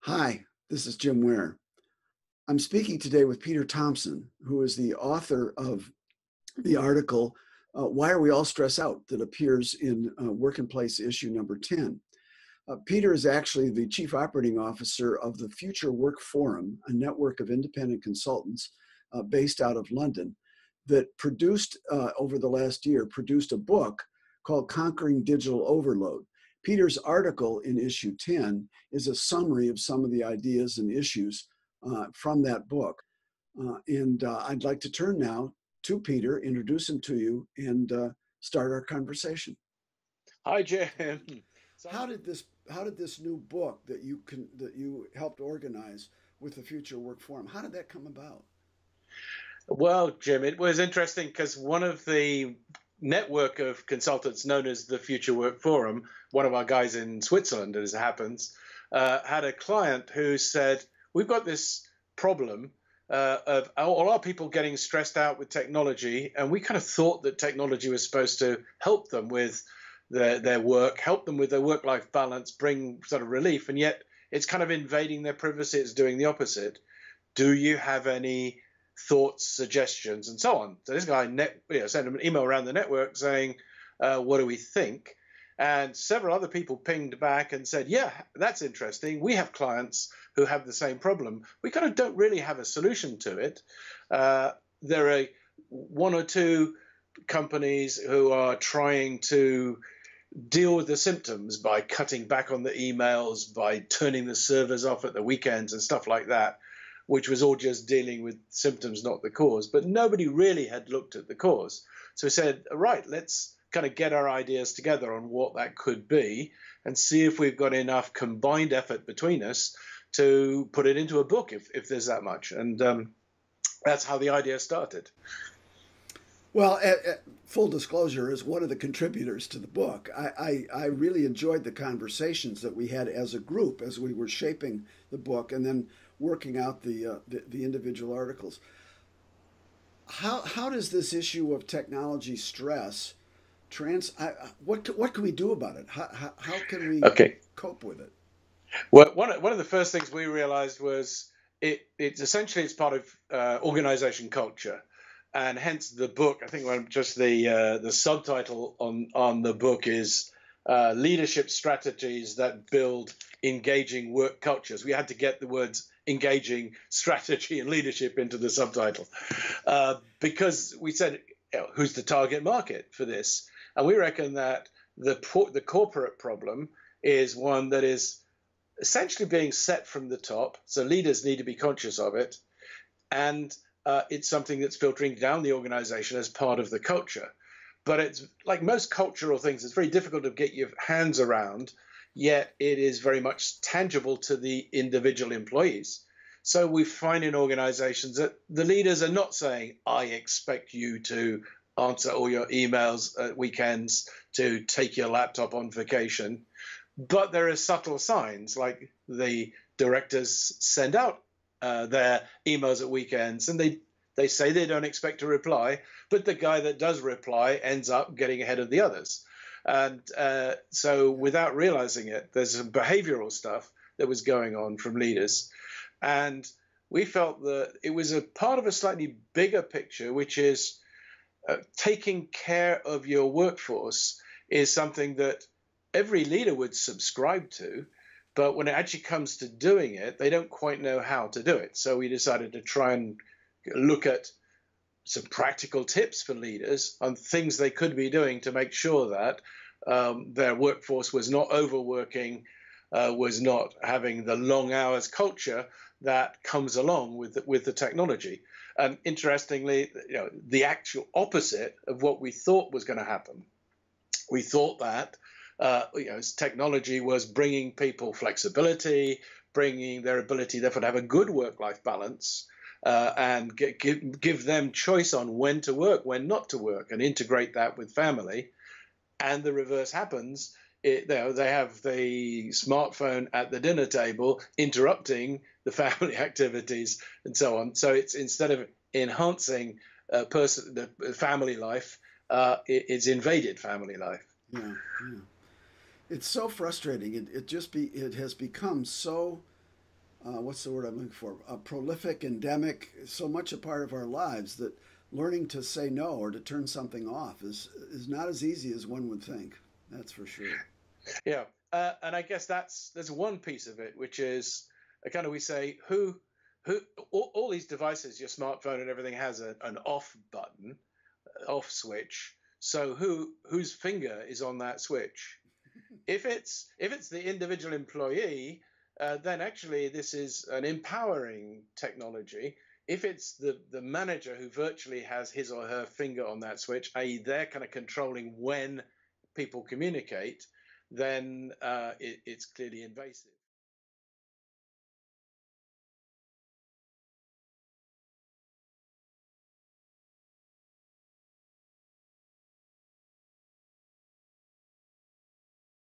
Hi, this is Jim Ware. I'm speaking today with Peter Thomson, who is the author of the article, Why Are We All Stressed Out, that appears in Work&Place issue number 10. Peter is actually the chief operating officer of the FutureWork Forum, a network of independent consultants based out of London that produced, over the last year, produced a book called Conquering Digital Overload. Peter's article in issue 10 is a summary of some of the ideas and issues from that book. I'd like to turn now to Peter, introduce him to you, and start our conversation. Hi, Jim. How did this new book that you helped organize with the Future Work Forum, how did that come about? Well, Jim, it was interesting because one of the network of consultants known as the Future Work Forum, one of our guys in Switzerland, as it happens, had a client who said, we've got this problem of all our people getting stressed out with technology, and we kind of thought that technology was supposed to help them with their work, help them with their work-life balance, bring sort of relief, and yet it's kind of invading their privacy. It's doing the opposite. Do you have any thoughts, suggestions, and so on? So this guy sent him an email around the network saying, what do we think? And several other people pinged back and said, yeah, that's interesting. We have clients who have the same problem. We kind of don't really have a solution to it. There are one or two companies who are trying to deal with the symptoms by cutting back on the emails, by turning the servers off at the weekends and stuff like that, which was all just dealing with symptoms, not the cause. But nobody really had looked at the cause. So we said, right, let's kind of get our ideas together on what that could be and see if we've got enough combined effort between us to put it into a book if there's that much. And that's how the idea started. Well, full disclosure, as one of the contributors to the book, I really enjoyed the conversations that we had as a group as we were shaping the book and then working out the individual articles. How does this issue of technology stress what can we do about it? How can we Okay. cope with it? Well, one of the first things we realized was it's part of organization culture. And hence the book, I think just the subtitle on the book is Leadership Strategies That Build Engaging Work Cultures. We had to get the words engaging, strategy, and leadership into the subtitle because we said, who's the target market for this? And we reckon that the corporate problem is one that is essentially being set from the top. So leaders need to be conscious of it. And it's something that's filtering down the organization as part of the culture. But it's like most cultural things, it's very difficult to get your hands around, yet it is very much tangible to the individual employees. So we find in organizations that the leaders are not saying, I expect you to answer all your emails at weekends, to take your laptop on vacation. But there are subtle signs, like the directors send out their emails at weekends, and they say they don't expect a reply, but the guy that does reply ends up getting ahead of the others. And so without realizing it, there's some behavioral stuff that was going on from leaders. And we felt that it was a part of a slightly bigger picture, which is taking care of your workforce is something that every leader would subscribe to. But when it actually comes to doing it, they don't quite know how to do it. So we decided to try and look at some practical tips for leaders on things they could be doing to make sure that their workforce was not overworking, was not having the long hours culture that comes along with the technology. And interestingly, the actual opposite of what we thought was going to happen. We thought that technology was bringing people flexibility, bringing their ability, therefore, to have a good work-life balance, and give them choice on when to work, when not to work, and integrate that with family. And the reverse happens. They have the smartphone at the dinner table interrupting the family activities and so on. So it's instead of enhancing the family life, it's invaded family life. Yeah, yeah. It's so frustrating. It has become so what's the word I'm looking for? Prolific, endemic, so much a part of our lives that learning to say no or to turn something off is not as easy as one would think. That's for sure. Yeah, and I guess there's one piece of it, which is kind of we say who all these devices, your smartphone and everything has an off button, off switch. So whose finger is on that switch? If it's the individual employee, then actually this is an empowering technology. If it's the manager who virtually has his or her finger on that switch, i.e., they're kind of controlling when people communicate, then it's clearly invasive.